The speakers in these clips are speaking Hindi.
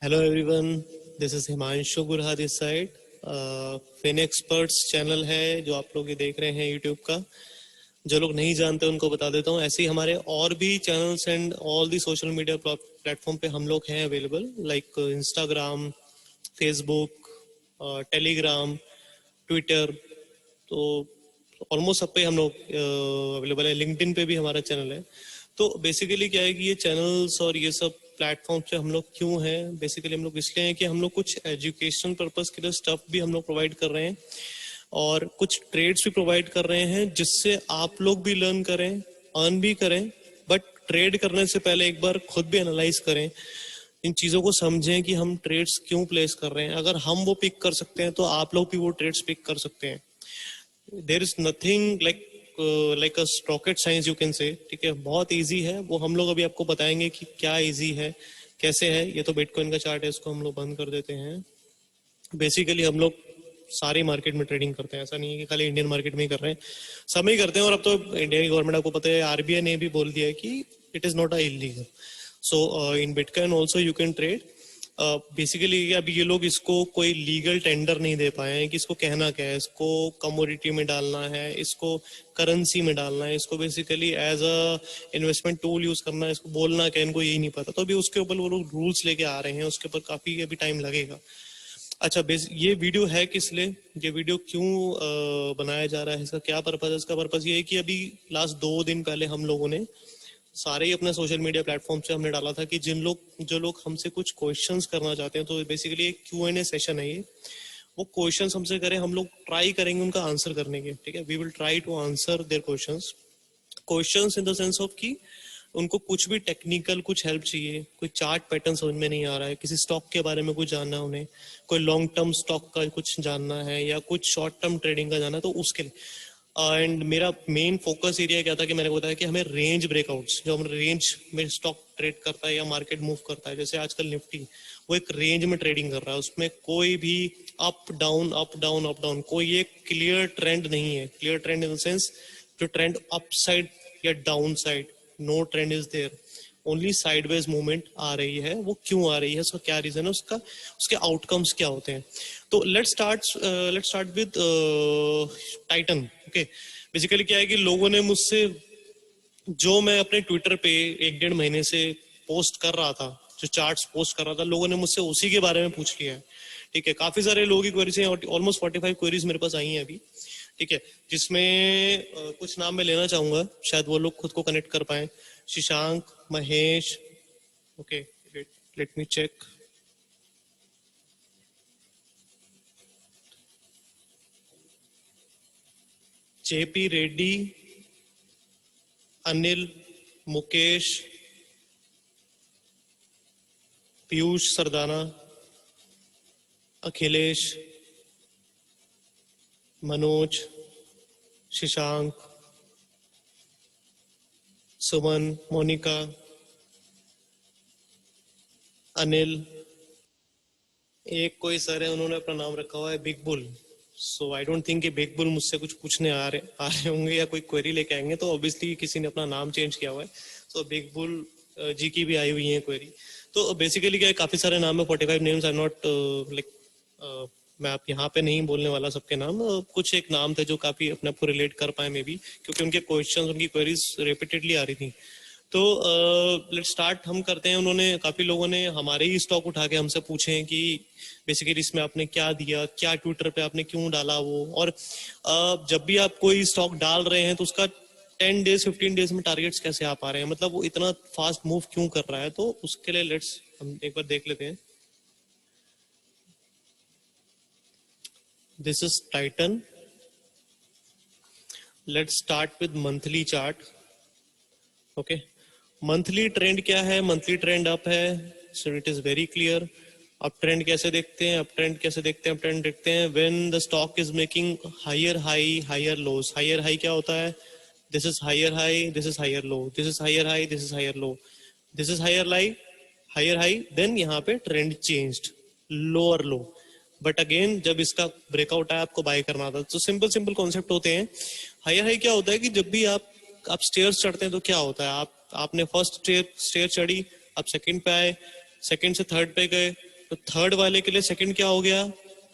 Hello everyone, this is Himanshu Gurha this side. Fin experts channel है जो आप लोग ये देख रहे हैं यूट्यूब का। जो लोग नहीं जानते उनको बता देता हूँ। ऐसे ही हमारे और भी channels and all the social media platform पे हम लोग हैं available, like Instagram, Facebook, Telegram, Twitter. तो ऑलमोस्ट सब पे हम लोग अवेलेबल है। लिंक्डइन पे भी हमारा चैनल है। तो बेसिकली क्या है कि ये चैनल्स और ये सब प्लेटफॉर्म पे हम लोग क्यों हैं, बेसिकली हम लोग इसलिए हैं कि हम लोग कुछ एजुकेशन पर्पस के लिए स्टफ भी हम लोग प्रोवाइड कर रहे हैं और कुछ ट्रेड्स भी प्रोवाइड कर रहे हैं जिससे आप लोग भी लर्न करें, अर्न भी करें। बट ट्रेड करने से पहले एक बार खुद भी एनालाइज करें, इन चीजों को समझें कि हम ट्रेड्स क्यों प्लेस कर रहे हैं। अगर हम वो पिक कर सकते हैं तो आप लोग भी वो ट्रेड्स पिक कर सकते हैं। There is nothing like a rocket science you can say. ठीक है, बहुत इजी है वो। हम लोग अभी आपको बताएंगे कि क्या इजी है, कैसे है। ये तो बिटकॉइन का चार्ट है, इसको हम लोग बंद कर देते हैं। बेसिकली हम लोग सारी मार्केट में ट्रेडिंग करते हैं, ऐसा नहीं है कि खाली इंडियन मार्केट में ही कर रहे हैं, सब में ही करते हैं। और अब तो इंडियन गवर्नमेंट, आपको पता है, आरबीआई ने भी बोल दिया है कि it is not a illegal. So in bitcoin also you can trade. Basically अभी ये लोग इसको कोई लीगल टेंडर नहीं दे पाए हैं कि इसको कहना क्या है, इसको कमोडिटी में डालना है, इसको करेंसी में डालना है, इसको basically as a investment tool use करना है, इसको बोलना क्या है, इनको यही नहीं पता। तो अभी उसके ऊपर वो लोग रूल्स लेके आ रहे हैं, उसके ऊपर काफी अभी टाइम लगेगा। अच्छा, ये वीडियो है किस लिए, ये वीडियो क्यों बनाया जा रहा है, इसका क्या पर्पज है? इसका पर्पज ये है कि अभी लास्ट 2 दिन पहले हम लोगों ने सारे ही अपने सोशल मीडिया प्लेटफॉर्म से हमने डाला था कि जो लोग हमसे कुछ क्वेश्चंस करना चाहते हैं, तो बेसिकली एक Q&A सेशन है ये। वो क्वेश्चंस हमसे करें, हम लोग ट्राई करेंगे उनका आंसर करने के। ठीक है, we will try to answer their questions in the sense of कि उनको कुछ भी टेक्निकल कुछ हेल्प चाहिए, कोई चार्ट पैटर्न समझ में नहीं आ रहा है, किसी स्टॉक के बारे में कुछ जानना है उन्हें, कोई लॉन्ग टर्म स्टॉक का कुछ जानना है या कुछ शॉर्ट टर्म ट्रेडिंग का जानना है, तो उसके लिए। एंड मेरा मेन फोकस एरिया क्या था कि मैंने बताया कि हमें रेंज ब्रेकआउट्स, जो हम रेंज में स्टॉक ट्रेड करता है या मार्केट मूव करता है, जैसे आजकल निफ्टी वो एक रेंज में ट्रेडिंग कर रहा है, उसमें कोई भी up down up down up down, कोई एक क्लियर ट्रेंड नहीं है। Clear trend in the sense जो ट्रेंड अप साइड या down side, no trend is there, only sideways movement आ रही है। वो क्यों आ रही है, उसका क्या रीजन है, उसका उसके आउटकम्स क्या होते हैं। तो let's start with Titan. Okay, basically क्या है कि लोगों ने मुझसे, जो मैं अपने ट्विटर पे 1-1.5 महीने से पोस्ट कर रहा था, जो चार्ट्स पोस्ट कर रहा था, लोगों ने मुझसे उसी के बारे में पूछ लिया है। ठीक है, काफी सारे लोगों की क्वेरीज हैं, ऑलमोस्ट 45 क्वेरीज मेरे पास आई हैं अभी। ठीक है, जिसमें कुछ नाम मैं लेना चाहूंगा, शायद वो लोग खुद को कनेक्ट कर पाए। Shashank, Mahesh, okay, let me check. JP Reddy, Anil, Mukesh, Piyush Sardana, Akhilesh, Manoj, Shashank, Suman, Monika, Anil, एक कोई सर है, उन्होंने अपना नाम रखा हुआ है big bull. So I don't think कि बिग बुल मुझसे कुछ पूछने आ रहे होंगे या कोई क्वेरी लेके आएंगे, तो ऑब्वियसली किसी ने अपना नाम चेंज किया हुआ है। सो बिग बुल जी की भी आई हुई है क्वेरी। तो बेसिकली क्या है, काफी सारे नाम है, 45 नेम्स आर नॉट लाइक, मैं आप यहाँ पे नहीं बोलने वाला सबके नाम। कुछ एक नाम थे जो काफी अपने आप को रिलेट कर पाए मे बी, क्योंकि उनके क्वेश्चंस, उनकी क्वेरीज रिपीटेडली आ रही थी। तो लेट्स स्टार्ट, हम करते हैं। उन्होंने, काफी लोगों ने हमारे ही स्टॉक उठा के हमसे पूछे हैं कि बेसिकली इसमें आपने क्या दिया, क्या ट्विटर पे आपने क्यों डाला वो। और जब भी आप कोई स्टॉक डाल रहे हैं तो उसका 10 डेज 15 डेज में टारगेट्स कैसे आ पा रहे हैं, मतलब वो इतना फास्ट मूव क्यों कर रहा है। तो उसके लिए लेट्स हम एक बार देख लेते हैं। This is Titan. Let's start with monthly chart. Okay, monthly trend क्या है, मंथली ट्रेंड अप है, so it is very clear. Up trend कैसे देखते हैं, अप ट्रेंड कैसे देखते हैं, अप ट्रेंड देखते हैं when the stock is making higher high higher lows. Higher high क्या होता है, this is higher high, this is higher low, this is higher high, this is higher low, this is higher high, then यहाँ पे trend changed, lower low. But again जब इसका ब्रेकआउट आया, आपको बाय करना था। तो सिंपल सिंपल कॉन्सेप्ट होते हैं। हायर हाई क्या होता है कि जब भी आप स्टेयर्स चढ़ते हैं तो क्या होता है, आपने फर्स्ट स्टेयर चढ़ी, आप सेकंड पे आए, सेकंड से थर्ड पे गए, तो थर्ड वाले के लिए सेकंड क्या हो गया,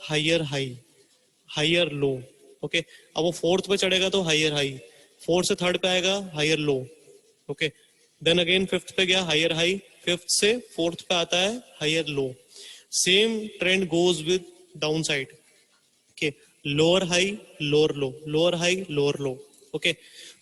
higher high, higher low. Okay, अब वो फोर्थ पे चढ़ेगा तो हायर हाई, फोर्थ से थर्ड पे आएगा higher low. Okay, then again fifth पे गया हायर हाई, फिफ्थ से फोर्थ पे आता है higher low. Same trend goes with down side. Okay, lower high lower low, lower high lower low. Okay,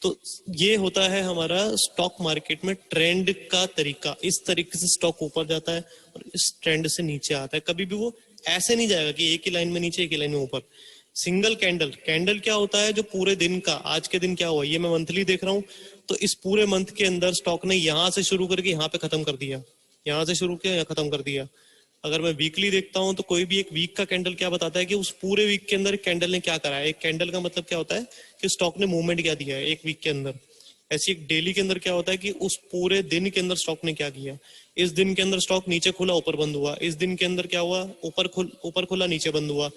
तो ये होता है हमारा स्टॉक मार्केट में ट्रेंड का तरीका। इस तरीके से स्टॉक ऊपर जाता है और इस ट्रेंड से नीचे आता है। कभी भी वो ऐसे नहीं जाएगा कि एक ही लाइन में नीचे एक ही लाइन में ऊपर। सिंगल कैंडल, कैंडल क्या होता है, जो पूरे दिन का, आज के दिन क्या हुआ, ये मैं मंथली देख रहा हूँ, तो इस पूरे मंथ के अंदर स्टॉक ने यहां से शुरू करके यहाँ पे खत्म कर दिया, यहां से शुरू किया यहाँ खत्म कर दिया। अगर मैं वीकली देखता हूं तो कोई भी एक वीक का कैंडल क्या बताता है कि उस पूरे वीक के अंदर एक कैंडल ने क्या करा है। एक कैंडल का मतलब क्या होता है कि स्टॉक ने मूवमेंट क्या दिया है एक वीक के अंदर। ऐसी एक डेली के अंदर क्या होता है कि उस पूरे दिन के अंदर स्टॉक ने क्या किया। इस दिन के अंदर स्टॉक नीचे खुला ऊपर बंद हुआ, इस दिन के अंदर क्या हुआ, ऊपर खुला नीचे बंद हुआ।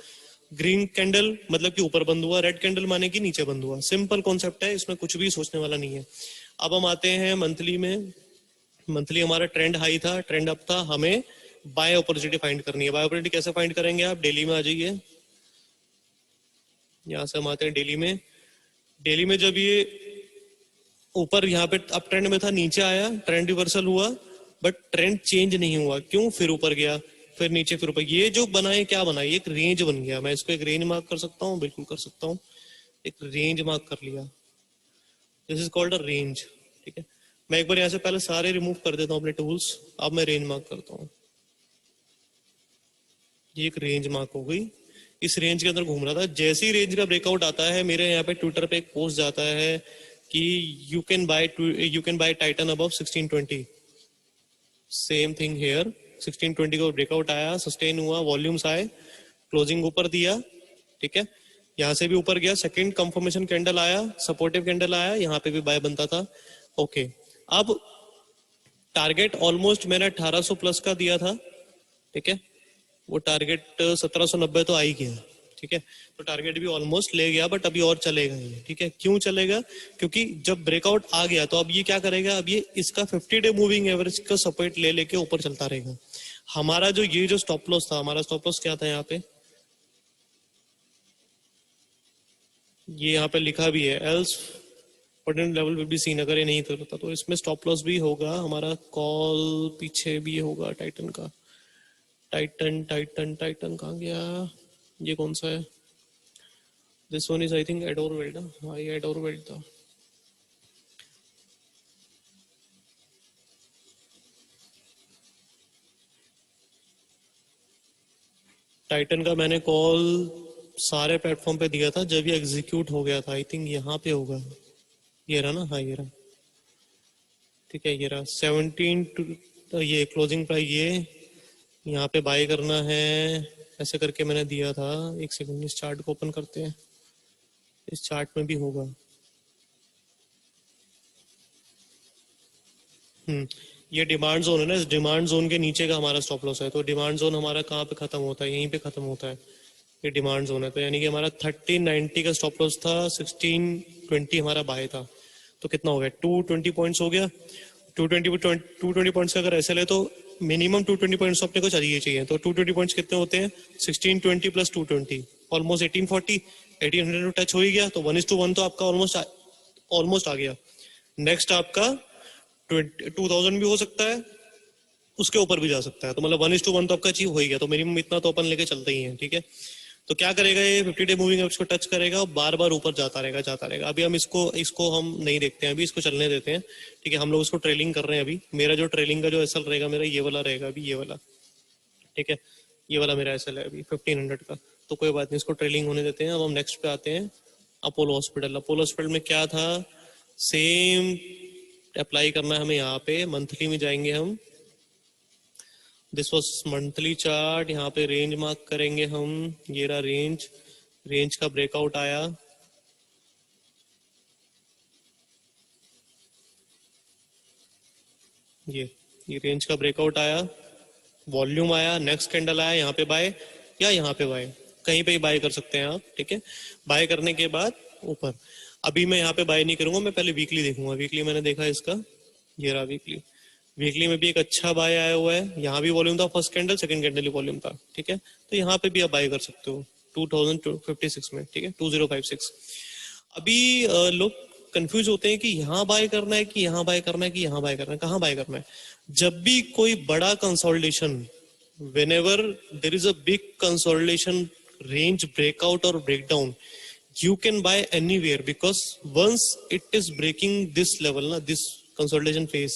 ग्रीन कैंडल मतलब कि ऊपर बंद हुआ, रेड कैंडल माने कि नीचे बंद हुआ। सिंपल कॉन्सेप्ट है, इसमें कुछ भी सोचने वाला नहीं है। अब हम आते हैं मंथली में। मंथली हमारा ट्रेंड हाई था, ट्रेंड अप था, हमें बाय अपॉर्चुनिटी फाइंड करनी है। बाय अपॉर्चुनिटी कैसे फाइंड करेंगे, आप डेली में आ जाइए, यहां से हम आते हैं डेली में। डेली में जब ये ऊपर यहाँ पे अप ट्रेंड में था, नीचे आया, ट्रेंड रिवर्सल हुआ, बट ट्रेंड चेंज नहीं हुआ। क्यों, फिर ऊपर गया, फिर नीचे, फिर ऊपर। ये जो बना है क्या बना है, एक रेंज बन गया। मैं इसको एक रेंज मार्क कर सकता हूँ, बिल्कुल कर सकता हूँ, एक रेंज मार्क कर लिया। This is called a range. ठीक है, मैं एक बार यहाँ से पहले सारे रिमूव कर देता हूँ अपने टूल्स। अब मैं रेंज मार्क करता हूँ, ये एक रेंज मार्क हो गई। इस रेंज के अंदर घूम रहा था, जैसे ही रेंज का ब्रेकआउट आता है, मेरे यहाँ पे ट्विटर पे एक पोस्ट जाता है कि you can buy Titan above 1620। Same thing here, 1620 को ब्रेकआउट आया, सस्टेन हुआ, वॉल्यूम्स आए, क्लोजिंग ऊपर दिया। ठीक है, यहाँ से भी ऊपर गया, सेकंड कंफर्मेशन कैंडल आया, सपोर्टिव कैंडल आया, यहाँ पे भी बाय बनता था। ओके, अब टारगेट ऑलमोस्ट मैंने 1800 प्लस का दिया था। ठीक है, वो टारगेट 1790 तो आ ही गया। ठीक है, तो टारगेट भी ऑलमोस्ट ले गया, बट अभी और चलेगा ये। ठीक है, क्यों चलेगा, क्योंकि जब ब्रेकआउट आ गया तो अब ये क्या करेगा, अब ये इसका 50 डे मूविंग एवरेज का सपोर्ट ले लेके ऊपर चलता रहेगा। हमारा जो ये जो स्टॉप लॉस था, हमारा स्टॉप लॉस क्या था, यहाँ पे ये यहाँ पे लिखा भी है, else potential level will be seen. अगर ये नहीं करता तो इसमें स्टॉप लॉस भी होगा हमारा, कॉल पीछे भी होगा टाइटन का। टाइटन टाइटन टाइटन कहाँ गया, ये कौन सा है, this one is I think adore weld. हाँ, ये एडोर वेल्ड था। टाइटन का मैंने कॉल सारे प्लेटफॉर्म पे दिया था, जब ये एग्जीक्यूट हो गया था, आई थिंक यहाँ पे होगा, ये रहा ना, हाँ ये रहा। ठीक है, ये रहा 17 टू, ये क्लोजिंग प्राइस, ये यहाँ पे बाय करना है, ऐसे करके मैंने दिया था। एक सेकंड, इस चार्ट को ओपन करते हैं, इस चार्ट में भी होगा। ये डिमांड जोन है ना, इस डिमांड जोन के नीचे का हमारा स्टॉप लॉस है। तो डिमांड जोन हमारा कहाँ पे खत्म होता है, यहीं पे खत्म होता है, ये डिमांड जोन है। तो यानी कि हमारा 1390 का स्टॉप लॉस था, 1620 हमारा बाय था। तो कितना हो गया, 220 पॉइंट्स हो गया। 220 पॉइंट्स का अगर ऐसे ले तो मिनिमम 220 पॉइंट्स अपने को चाहिए। तो 220 पॉइंट्स कितने होते हैं, 1620 प्लस 220, ऑलमोस्ट 1840, 1800 टच हो ही गया। तो 1:1 तो आपका ऑलमोस्ट आ गया। नेक्स्ट आपका 2000 भी हो सकता है, उसके ऊपर भी जा सकता है। तो मतलब 1:1 तो आपका अचीव हो ही गया। तो मिनिमम इतना तो अपन लेके चलते ही हैं। ठीक है, तो क्या करेगा ये, 50 डे मूविंग एवरेज को टच करेगा और बार बार ऊपर जाता रहेगा। अभी हम इसको हम नहीं देखते हैं, अभी इसको चलने देते हैं। ठीक है, हम लोग इसको ट्रेलिंग कर रहे हैं अभी। मेरा जो ट्रेलिंग का जो एसएल रहेगा, मेरा ये वाला रहेगा अभी, ये वाला। ठीक है, ये वाला मेरा एसएल है अभी 1500 का। तो कोई बात नहीं, इसको ट्रेलिंग होने देते हैं। अब हम नेक्स्ट पे आते हैं, अपोलो हॉस्पिटल। अपोलो हॉस्पिटल में क्या था, सेम अप्लाई करना है हमें। यहाँ पे मंथली में जाएंगे हम, दिस वॉज मंथली चार्ट। यहाँ पे रेंज मार्क करेंगे हम, ये रहा रेंज। रेंज का ब्रेकआउट आया, ये रेंज का ब्रेकआउट आया, वॉल्यूम आया, नेक्स्ट कैंडल आया, यहाँ पे बाय या यहाँ पे बाय, कहीं पे ही बाय कर सकते हैं आप। ठीक है, बाय करने के बाद ऊपर। अभी मैं यहाँ पे बाय नहीं करूंगा, मैं पहले वीकली देखूंगा। वीकली मैंने देखा इसका, ये रहा वीकली। वीकली में भी एक अच्छा बाय आया हुआ है, यहाँ भी वॉल्यूम था, फर्स्ट कैंडल सेकंड कैंडल ही वॉल्यूम था, ठीक है। तो यहाँ पे भी आप बाय कर सकते हो 2056 में, ठीक है, 2056। अभी लोग कंफ्यूज होते हैं कि यहाँ बाय करना है कि यहाँ बाय करना है कि यहाँ बाय करना है, कहाँ बाय करना है। जब भी कोई बड़ा consolidation, whenever there is a big consolidation range breakout or breakdown, you can buy anywhere, because once it is breaking this level na, this consolidation phase,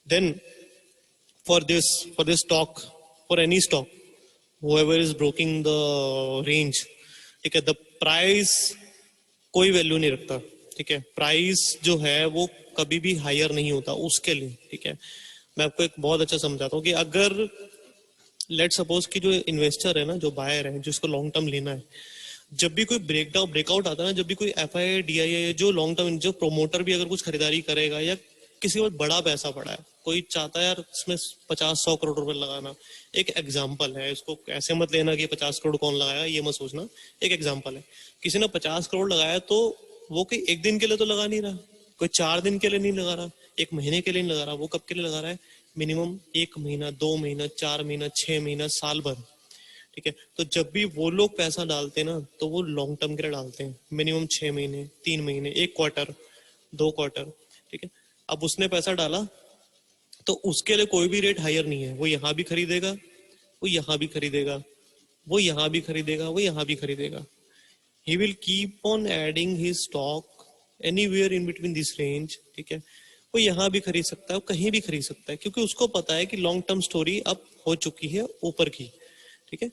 then for this stock, for any stock, whoever is breaking the range, ठीक है, the price कोई वैल्यू नहीं रखता, ठीक है। प्राइस जो है वो कभी भी हायर नहीं होता उसके लिए, ठीक है। मैं आपको एक बहुत अच्छा समझाता हूँ कि अगर लेट सपोज कि जो इन्वेस्टर है ना, जो बायर है, जिसको लॉन्ग टर्म लेना है, जब भी कोई ब्रेकआउट आता है ना, जब भी कोई FII DII जो लॉन्ग टर्म, जो प्रोमोटर भी अगर कुछ खरीदारी करेगा या किसी को बड़ा पैसा पड़ा है, कोई चाहता है यार इसमें 50-100 करोड़ रुपए लगाना, एक एग्जाम्पल है, इसको ऐसे मत लेना कि 50 करोड़ कौन लगाया, ये मत सोचना, एक एग्जाम्पल है। किसी ने 50 करोड़ लगाया तो वो कोई एक दिन के लिए तो लगा नहीं रहा, कोई 4 दिन के लिए नहीं लगा रहा, 1 महीने के लिए नहीं लगा रहा, वो कब के लिए लगा रहा है, मिनिमम 1 महीना, 2 महीना, 4 महीना, 6 महीना, साल भर, ठीक है। तो जब भी वो लोग पैसा डालते हैं ना, तो वो लॉन्ग टर्म के लिए डालते हैं, मिनिमम 6 महीने, 3 महीने, 1 क्वार्टर, 2 क्वार्टर, ठीक है। अब उसने पैसा डाला तो उसके लिए कोई भी रेट हायर नहीं है, वो यहाँ भी खरीदेगा, वो यहाँ भी खरीदेगा, वो यहाँ भी खरीदेगा, वो यहाँ भी खरीदेगा। he will keep on adding his stock anywhere in between this range, ठीक है। वो यहाँ भी खरीद सकता है, वो कहीं भी खरीद सकता है, क्योंकि उसको पता है कि लॉन्ग टर्म स्टोरी अब हो चुकी है ऊपर की, ठीक है।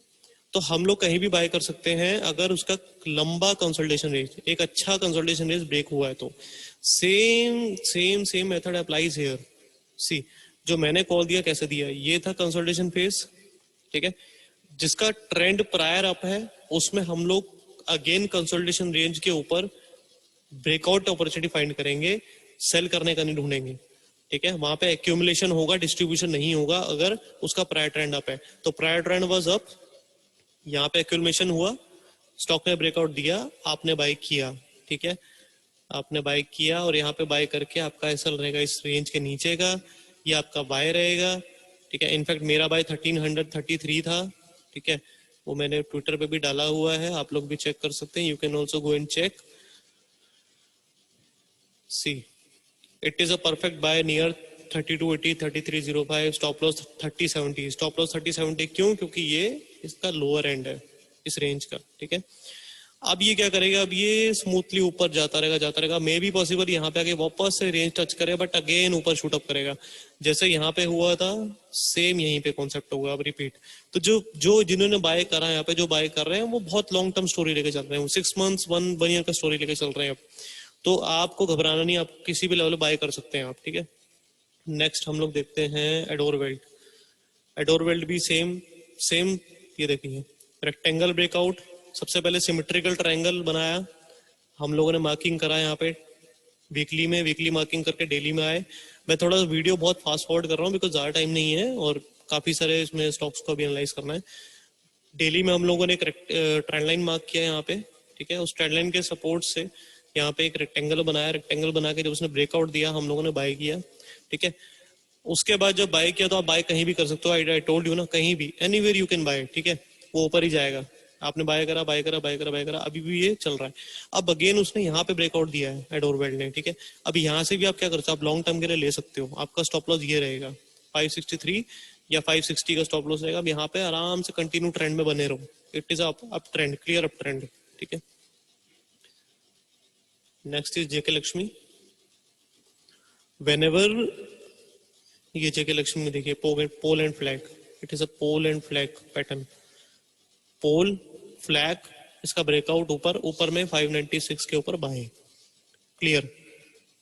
तो हम लोग कहीं भी बाय कर सकते हैं अगर उसका लंबा कंसोलिडेशन रेंज, एक अच्छा कंसोलिडेशन रेंज ब्रेक हुआ है तो। Same method applies here. See, जो मैंने कॉल दिया कैसे दिया, ये था कंसोलिडेशन फेज, ठीक है, जिसका ट्रेंड प्रायर अप है, उसमें हम लोग अगेन कंसोलिडेशन रेंज के ऊपर ब्रेकआउट अपॉर्चुनिटी फाइंड करेंगे, सेल करने का नहीं ढूंढेंगे, ठीक है। वहां पे एक्यूमुलेशन होगा, डिस्ट्रीब्यूशन नहीं होगा अगर उसका प्रायर ट्रेंड अप है। तो प्रायर ट्रेंड वाज अप, यहाँ पे एक्यूमुलेशन हुआ, स्टॉक ने ब्रेकआउट दिया, आपने बाय किया, ठीक है, आपने बाय किया और यहाँ पे बाय करके आपका एसएल रहेगा इस रेंज के नीचे का, ये आपका बाय रहेगा, ठीक है। इनफैक्ट मेरा बाय 1333 था, ठीक है, वो मैंने ट्विटर पे भी डाला हुआ है, आप लोग भी चेक कर सकते हैं, you can also go and check. See, it is a perfect buy near 3280, 3305, stop loss 3070, stop loss 3070 क्यों, क्योंकि ये इसका लोअर एंड है इस रेंज का, ठीक है। अब ये क्या करेगा, अब ये स्मूथली ऊपर जाता रहेगा, मे भी पॉसिबल यहाँ पे आके वापस से रेंज टच करे, बट अगेन ऊपर शूट अप करेगा, जैसे यहाँ पे हुआ था सेम यहीं पे कॉन्सेप्ट होगा, अब रिपीट। तो जो जिन्होंने बाय करा है, यहाँ पे जो बाय कर रहे हैं वो बहुत लॉन्ग टर्म स्टोरी लेके चल रहे हैं, 6 मंथ्स 1 ईयर का स्टोरी लेके चल रहे हैं अब। तो आपको घबराना नहीं, आप किसी भी लेवल बाय कर सकते हैं आप, ठीक है। नेक्स्ट हम लोग देखते हैं एडोरवेल्ट। एडोरवेल्ट भी सेम ये देखिए, रेक्टेंगल ब्रेकआउट, सबसे पहले सिमेट्रिकल ट्रायंगल बनाया, हम लोगों ने मार्किंग करा यहाँ पे वीकली मार्किंग करके डेली में आए। मैं थोड़ा वीडियो बहुत फास्ट फॉरवर्ड कर रहा हूँ बिकॉज ज्यादा टाइम नहीं है और काफी सारे इसमें स्टॉक्स को भी एनालाइज करना है। डेली में हम लोगों ने एक ट्रेंड लाइन मार्क किया यहाँ पे, ठीक है, उस ट्रेंड लाइन के सपोर्ट से यहाँ पे एक रेक्टेंगल बनाया, रेक्टेंगल बना के जब उसने ब्रेकआउट दिया हम लोगों ने बाय किया, ठीक है। उसके बाद जब बाय किया तो आप बाय कहीं भी कर सकते हो, आई टोल्ड यू ना, कहीं भी एनीवेयर यू कैन बाय, ठीक है, वो ऊपर ही जाएगा। आपने बाय करा, अभी भी ये चल रहा है। अब अगेन उसने यहाँ पे ब्रेकआउट दिया है एडोरवेल्ट ने, ठीक है। अब यहाँ से भी आप क्या कर सकते हो, आप लॉन्ग टर्म के लिए ले सकते हो, आपका स्टॉप लॉस ये रहेगा 563 या 560 का स्टॉप लॉस रहेगा। अब यहाँ पे आराम से कंटिन्यू ट्रेंड में बने रहो, it is up trend, clear up trend, ठीक है। Next is JK Lakshmi. Whenever ये जेके लक्ष्मी में देखिए pole and flag, it is a pole and flag pattern, pole flag, इसका ब्रेकआउट ऊपर में 596 के ऊपर बाय, क्लियर,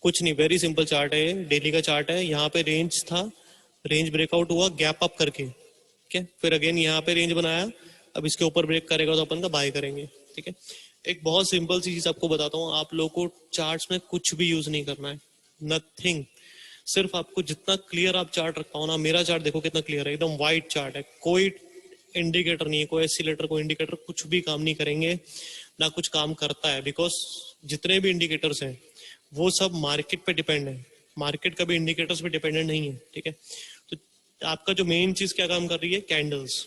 कुछ नहीं, वेरी सिंपल चार्ट है, डेली का चार्ट है। यहाँ पे रेंज था, रेंज ब्रेकआउट हुआ गैप अप करके, ठीक है, फिर अगेन यहाँ पे रेंज बनाया, अब इसके ऊपर ब्रेक करेगा तो अपन का बाय करेंगे, ठीक है। एक बहुत सिंपल सी चीज आपको बताता हूँ, आप लोगों को चार्ट्स में कुछ भी यूज नहीं करना है, नथिंग, सिर्फ आपको जितना क्लियर आप चार्ट रख पाओ ना, मेरा चार्ट देखो कितना क्लियर है, एकदम व्हाइट चार्ट है, कोई इंडिकेटर नहीं है, कोई एसिलेटर, कोई इंडिकेटर, कुछ भी काम नहीं करेंगे, ना कुछ काम करता है, बिकॉज जितने भी इंडिकेटर्स हैं वो सब मार्केट पे डिपेंड है, मार्केट कभी इंडिकेटर्स पे डिपेंडेंट नहीं है, ठीक है। तो आपका जो मेन चीज क्या काम कर रही है, candles.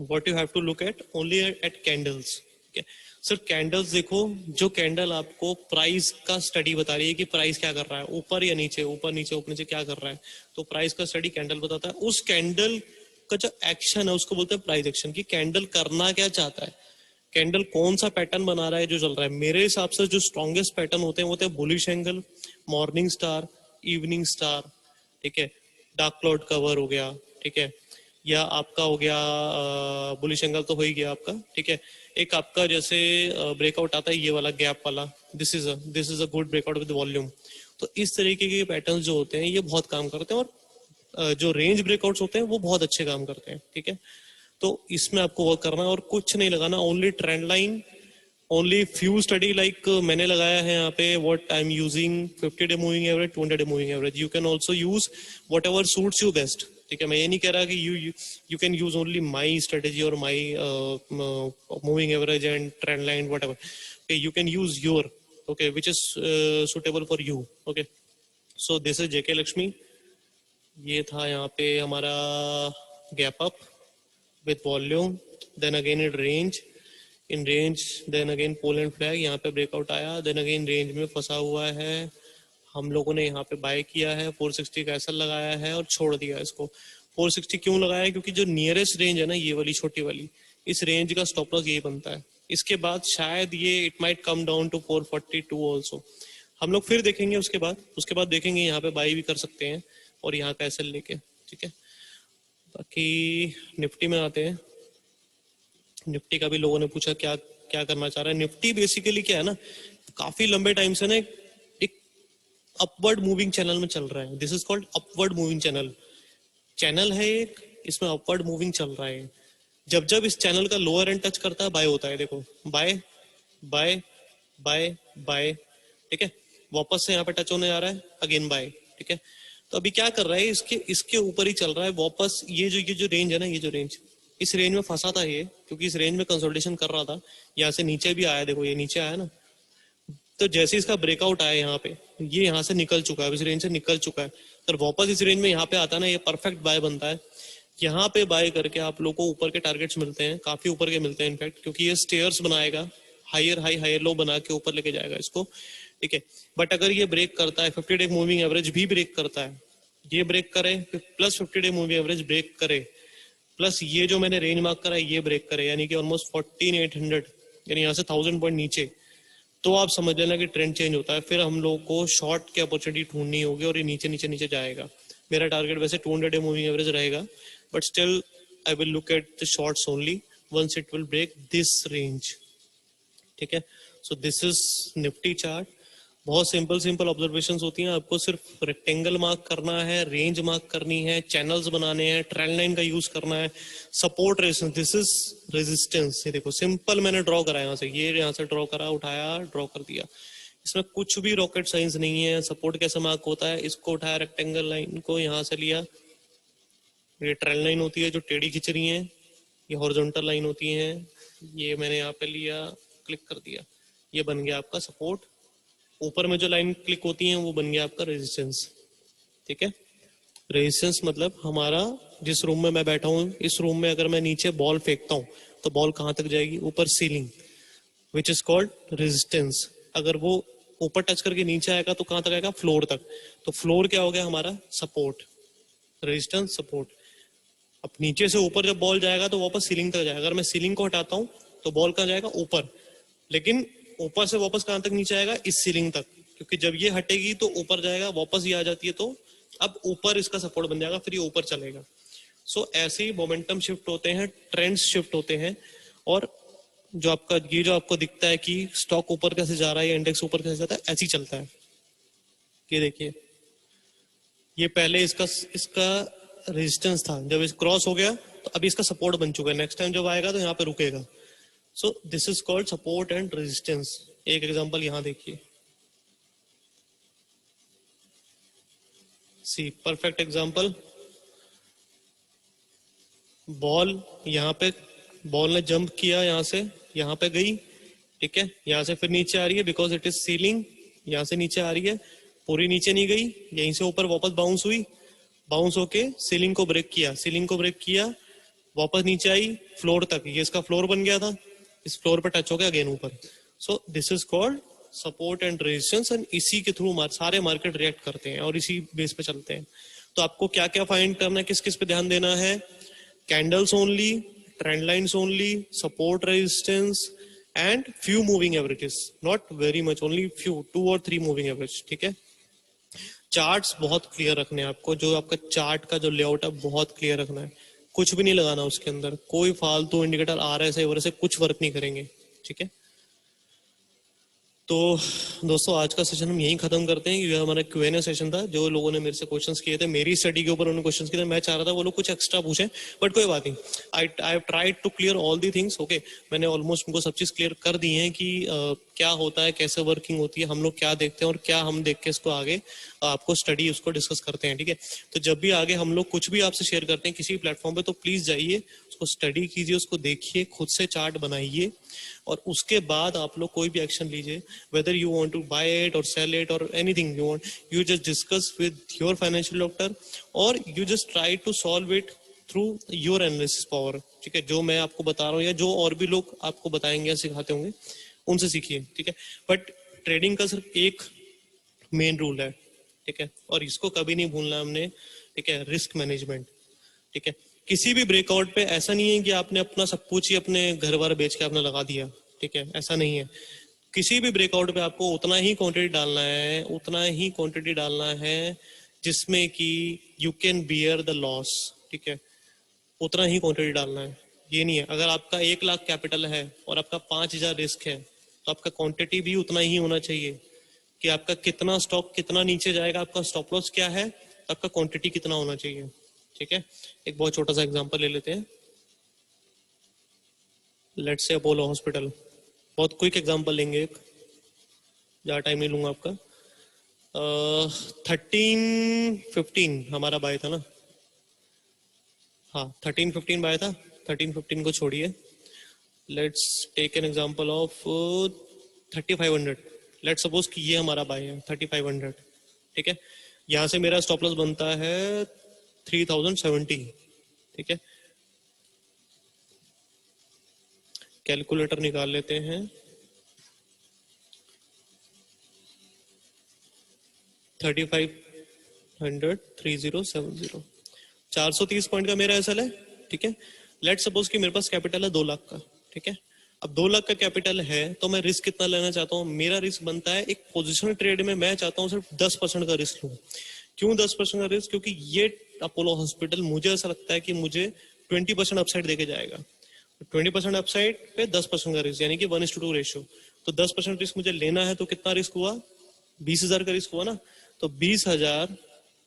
What you have to look at, only at candles, ठीक है। सर कैंडल्स देखो, जो कैंडल आपको प्राइस का स्टडी बता रही है कि प्राइस क्या कर रहा है, ऊपर या नीचे, ऊपर नीचे क्या कर रहा है, तो प्राइस का स्टडी कैंडल बताता है। उस कैंडल का जो एक्शन है उसको बोलते हैं प्राइस एक्शन, कि कैंडल करना क्या चाहता है, कैंडल कौन सा पैटर्न बना रहा है जो चल रहा है। मेरे हिसाब से जो स्ट्रॉन्गेस्ट पैटर्न होते हैं वो होते हैं bullish angle, morning star, evening star, ठीक है, डार्क क्लाउड कवर हो गया, ठीक है, या आपका हो गया बुलिश एंगल तो हो ही गया आपका, ठीक है। एक आपका जैसे ब्रेकआउट आता है ये वाला गैप वाला, this is a good breakout with volume. तो इस तरीके के पैटर्न जो होते हैं ये बहुत काम करते हैं, और जो रेंज ब्रेकआउट्स होते हैं वो बहुत अच्छे काम करते हैं, ठीक है। तो इसमें आपको वर्क करना है और कुछ नहीं लगाना, only trend line, only few study like मैंने लगाया है यहाँ पे what I am using 50 day moving average, 200 day moving average. You can also use whatever suits you best, ठीक है। मैं ये नहीं कह रहा कि you can use only my strategy और my moving average and trend line whatever, you can use your, okay, which is suitable for you, okay. So this is JK Lakshmi. ये था यहाँ पे हमारा gap up with volume, then again in range, then again pole and flag, यहाँ पे ब्रेकआउट आया, then again रेंज में फंसा हुआ है, हम लोगों ने यहाँ पे बाय किया है, 460 का ऐसा लगाया है और छोड़ दिया इसको। 460 क्यों लगाया है, क्योंकि जो नियरेस्ट रेंज है ना ये वाली छोटी वाली, इस रेंज का स्टॉप लॉस यही बनता है। इसके बाद शायद ये it might come down to 442 also, हम लोग फिर देखेंगे उसके बाद देखेंगे यहाँ पे बाय भी कर सकते हैं और यहाँ का एसएल लेके, ठीक है। बाकी निफ्टी में आते हैं। निफ्टी का भी लोगों ने पूछा क्या क्या करना चाह रहा है। निफ्टी बेसिकली क्या है ना, काफी लंबे टाइम से ना एक अपवर्ड मूविंग चैनल में चल रहा है। This is called upward moving channel है एक, इसमें अपवर्ड मूविंग चल रहा है। जब जब इस चैनल का लोअर एंड टच करता है बाय होता है, देखो बाय बाय बाय बाय, ठीक है। वापस से यहाँ पे टच होने जा रहा है, अगेन बाय, ठीक है। तो अभी क्या कर रहा है, इसके ऊपर ही चल रहा है वापस। ये जो रेंज है ना, ये जो रेंज, इस रेंज में फंसा था ये, क्योंकि इस रेंज में कंसोलिडेशन कर रहा था। यहाँ से नीचे भी आया, देखो ये नीचे आया ना, तो जैसे इसका ब्रेकआउट आया यहाँ पे, ये यहाँ से निकल चुका है, इस रेंज से निकल चुका है, तो वापस इस रेंज में यहाँ पे आता है ना, ये परफेक्ट बाय बनता है। यहाँ पे बाय करके आप लोग को ऊपर के टारगेट्स मिलते हैं, काफी ऊपर के मिलते हैं इनफैक्ट, क्योंकि ये स्टेयर्स बनाएगा, हायर हाई हायर लो बना के ऊपर लेके जाएगा इसको, ठीक है। बट अगर ये ब्रेक करता है, 50 डे मूविंग एवरेज भी ब्रेक करता है, ये ब्रेक करे plus 50 day moving average break करे, प्लस ये जो मैंने रेंज मार्क करा है ये ब्रेक करे, यानी कि ऑलमोस्ट 14800, यानी यहाँ से 1000 पॉइंट नीचे, तो आप समझ लेना कि ट्रेंड चेंज होता है। फिर हम लोग को शॉर्ट की अपॉर्चुनिटी ढूंढनी होगी और ये नीचे नीचे नीचे जाएगा। मेरा टारगेट वैसे 200 डे मूविंग एवरेज रहेगा, but still I will look at the shorts only once it will break this range, ठीक है। So this is Nifty chart. बहुत सिंपल ऑब्जर्वेशंस होती हैं, आपको सिर्फ रेक्टेंगल मार्क करना है, रेंज मार्क करनी है, चैनल्स बनाने हैं, ट्रेंड लाइन का यूज करना है, support resistance, this is resistance. ये देखो सिंपल मैंने ड्रॉ करा यहाँ से, ये यहाँ से ड्रॉ करा, उठाया, ड्रॉ कर दिया, इसमें कुछ भी रॉकेट साइंस नहीं है। सपोर्ट कैसे मार्क होता है, इसको उठाया, रेक्टेंगल लाइन को यहाँ से लिया, ये ट्रेंड लाइन होती है जो टेढ़ी खिंच रही है, ये हॉरिजॉन्टल लाइन होती है, ये मैंने यहाँ पे लिया, क्लिक कर दिया, ये बन गया आपका सपोर्ट। ऊपर में जो लाइन क्लिक होती है वो बन गया आपका रेजिस्टेंस, ठीक है। रेजिस्टेंस मतलब हमारा जिस रूम में मैं बैठा हूँ, इस रूम में अगर मैं नीचे बॉल फेंकता हूँ तो बॉल कहाँ तक जाएगी, ऊपर, ceiling, which is called resistance. अगर वो ऊपर टच करके नीचे आएगा तो कहाँ तक आएगा, फ्लोर तक। तो फ्लोर क्या हो गया हमारा, सपोर्ट, रेजिस्टेंस, सपोर्ट। अब नीचे से ऊपर जब बॉल जाएगा तो वापस सीलिंग तक जाएगा। अगर मैं सीलिंग को हटाता हूँ तो बॉल कहाँ जाएगा, ऊपर, लेकिन ऊपर से वापस कहां तक नीचे आएगा, इस सीलिंग तक, क्योंकि जब ये हटेगी तो ऊपर जाएगा, वापस ये आ जाती है तो अब ऊपर इसका सपोर्ट बन जाएगा, फिर ये ऊपर चलेगा। सो ऐसे ही मोमेंटम शिफ्ट होते हैं, ट्रेंड्स शिफ्ट होते हैं, और जो आपका ये जो आपको दिखता है कि स्टॉक ऊपर कैसे जा रहा है, इंडेक्स ऊपर कैसे जाता है, ऐसे ही चलता है। ये देखिए, ये पहले इसका रेजिस्टेंस था, जब इस क्रॉस हो गया तो अभी इसका सपोर्ट बन चुका है, नेक्स्ट टाइम जब आएगा तो यहाँ पे रुकेगा। सो this is called support and resistance. एक एग्जांपल यहां देखिए, सी परफेक्ट एग्जांपल, बॉल यहाँ पे, बॉल ने जंप किया, यहाँ से यहाँ पे गई, ठीक है, यहाँ से फिर नीचे आ रही है बिकॉज इट इज सीलिंग, यहाँ से नीचे आ रही है, पूरी नीचे नहीं गई, यहीं से ऊपर वापस बाउंस हुई, बाउंस होके सीलिंग को ब्रेक किया, सीलिंग को ब्रेक किया, वापस नीचे आई फ्लोर तक, ये इसका फ्लोर बन गया था, इस फ्लोर पर टच हो गया अगेन ऊपर। सो this is called support and resistance, and इसी के थ्रू सारे मार्केट रिएक्ट करते हैं और इसी बेस पे चलते हैं। तो आपको क्या क्या फाइंड करना है, किस किस पे ध्यान देना है? Candles only, trend lines only, support resistance and few moving averages, not very much, only few, 2 और 3 मूविंग एवरेज, ठीक है। चार्ट्स बहुत क्लियर रखने हैं आपको, जो आपका चार्ट का जो लेआउट है बहुत क्लियर रखना है, कुछ भी नहीं लगाना उसके अंदर, कोई फालतू इंडिकेटर RSI वगैरह से कुछ वर्क नहीं करेंगे, ठीक है। तो दोस्तों आज का सेशन हम यहीं खत्म करते हैं। ये हमारा Q&A सेशन था, जो लोगों ने मेरे से क्वेश्चंस किए थे, मेरी स्टडी के ऊपर उन्होंने क्वेश्चंस किए थे, मैं चाह रहा था वो लोग कुछ एक्स्ट्रा पूछें, बट कोई बात नहीं, I have tried to clear all the things, okay. मैंने ऑलमोस्ट उनको सब चीज क्लियर कर दी है कि क्या होता है, कैसे वर्किंग होती है, हम लोग क्या देखते हैं और क्या हम देख के इसको आगे आपको स्टडी उसको डिस्कस करते हैं, ठीक है। तो जब भी आगे हम लोग कुछ भी आपसे शेयर करते हैं किसी प्लेटफॉर्म पे, तो प्लीज जाइए उसको स्टडी कीजिए, उसको देखिए, खुद से चार्ट बनाइए, और उसके बाद आप लोग कोई भी एक्शन लीजिए, whether you want to buy it और सेल इट और anything you want, you just discuss with your financial doctor, और you just try to solve it through your analysis power, ठीक है। जो मैं आपको बता रहा हूँ या जो और भी लोग आपको बताएंगे या सिखाते होंगे, उनसे सीखिए, ठीक है। बट ट्रेडिंग का सिर्फ एक मेन रूल है, ठीक है, और इसको कभी नहीं भूलना हमने, ठीक है, रिस्क मैनेजमेंट, ठीक है। किसी भी ब्रेकआउट पे ऐसा नहीं है कि आपने अपना सब कुछ ही अपने घर बार बेच के आपने लगा दिया, ठीक है, ऐसा नहीं है। किसी भी ब्रेकआउट पे आपको उतना ही क्वांटिटी डालना है, उतना ही क्वांटिटी डालना है जिसमें कि you can bear the loss, ठीक है, उतना ही क्वांटिटी डालना है। ये नहीं है अगर आपका 1 लाख कैपिटल है और आपका 5,000 रिस्क है, तो आपका क्वांटिटी भी उतना ही होना चाहिए कि आपका कितना स्टॉक कितना नीचे जाएगा, आपका स्टॉप लॉस क्या है, तो आपका क्वांटिटी कितना होना चाहिए, ठीक है। एक बहुत छोटा सा एग्जांपल ले लेते हैं, लेट्स से अपोलो हॉस्पिटल, बहुत क्विक एग्जांपल लेंगे, एक ज्यादा टाइम नहीं लूंगा आपका। 13-15 हमारा बाय था ना, हाँ 13-15 बाय था, 13-15 को छोड़िए, let's take an example of 3500, let's suppose कि ये हमारा बाय है 3500, ठीक है। यहाँ से मेरा स्टॉप लॉस बनता है 3070, ठीक है। कैलकुलेटर निकाल लेते हैं, 3500 3070, 430 पॉइंट का मेरा एसएल है, ठीक है। लेट सपोज कि मेरे पास कैपिटल है 2 लाख का, ठीक है। अब 2 लाख का कैपिटल है तो मैं रिस्क कितना लेना चाहता हूँ, मेरा रिस्क बनता है एक पोजिशनल ट्रेड में मैं चाहता हूँ सिर्फ 10% का रिस्क लूँ। क्यों 10% का रिस्क? क्योंकि ये अपोलो हॉस्पिटल मुझे ऐसा लगता है कि मुझे 20% अपसाइड देके जाएगा, 20% अपसाइड पे 10% का रिस्क, यानी कि 1:2 रेशियो। तो 10% रिस्क मुझे लेना है, तो कितना रिस्क हुआ, 20,000 का रिस्क हुआ ना। तो 20,000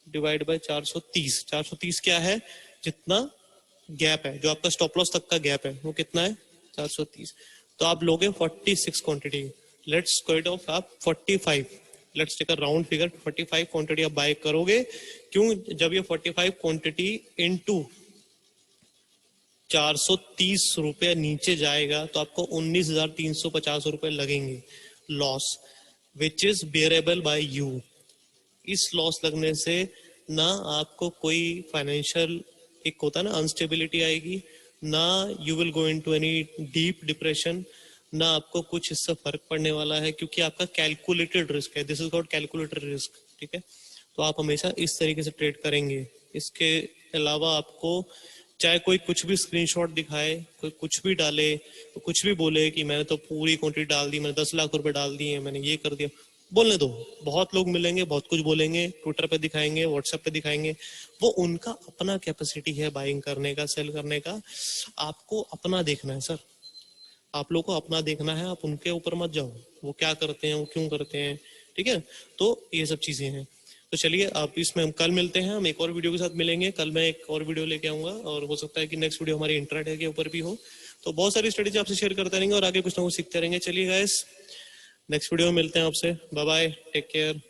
डिवाइड बाय 430, 430 क्या है, जितना गैप है, जो आपका स्टॉप लॉस तक का गैप है वो कितना है, 430। तो आप लोगे 46 क्वांटिटी, लेट्स स्क्वायर ऑफ आप 45, let's take a round figure, 45 quantity आप बाय करोगे। क्यों? जब ये 45 क्वांटिटी इनटू 430 रुपए नीचे जाएगा तो आपको 19,350 रुपए लगेंगे loss, which is bearable by you. इस लॉस लगने से ना आपको कोई फाइनेंशियल एक होता है ना अनस्टेबिलिटी आएगी, ना you will go into any deep depression, ना आपको कुछ इससे फर्क पड़ने वाला है, क्योंकि आपका कैलकुलेटेड रिस्क है, this is called calculated risk, ठीक है। तो आप हमेशा इस तरीके से ट्रेड करेंगे। इसके अलावा आपको चाहे कोई कुछ भी स्क्रीनशॉट दिखाए, कोई कुछ भी डाले, तो कुछ भी बोले कि मैंने तो पूरी क्वांटिटी डाल दी, मैंने 10 लाख रुपए डाल दिए, मैंने ये कर दिया, बोलने दो। बहुत लोग मिलेंगे, बहुत कुछ बोलेंगे, ट्विटर पे दिखाएंगे, व्हाट्सएप पे दिखाएंगे, वो उनका अपना कैपेसिटी है बाइंग करने का, सेल करने का। आपको अपना देखना है सर, आप लोग को अपना देखना है, आप उनके ऊपर मत जाओ, वो क्या करते हैं, वो क्यों करते हैं, ठीक है। तो ये सब चीजें हैं। तो चलिए आप इसमें हम कल मिलते हैं, हम एक और वीडियो के साथ मिलेंगे। कल मैं एक और वीडियो लेके आऊंगा, और हो सकता है कि नेक्स्ट वीडियो हमारी इंट्राडे के ऊपर भी हो। तो बहुत सारी स्ट्रेटेजी आपसे शेयर करते रहेंगे और आगे कुछ ना कुछ सीखते रहेंगे। चलिए गाइस, नेक्स्ट वीडियो में मिलते हैं आपसे, बाय बाय, टेक केयर।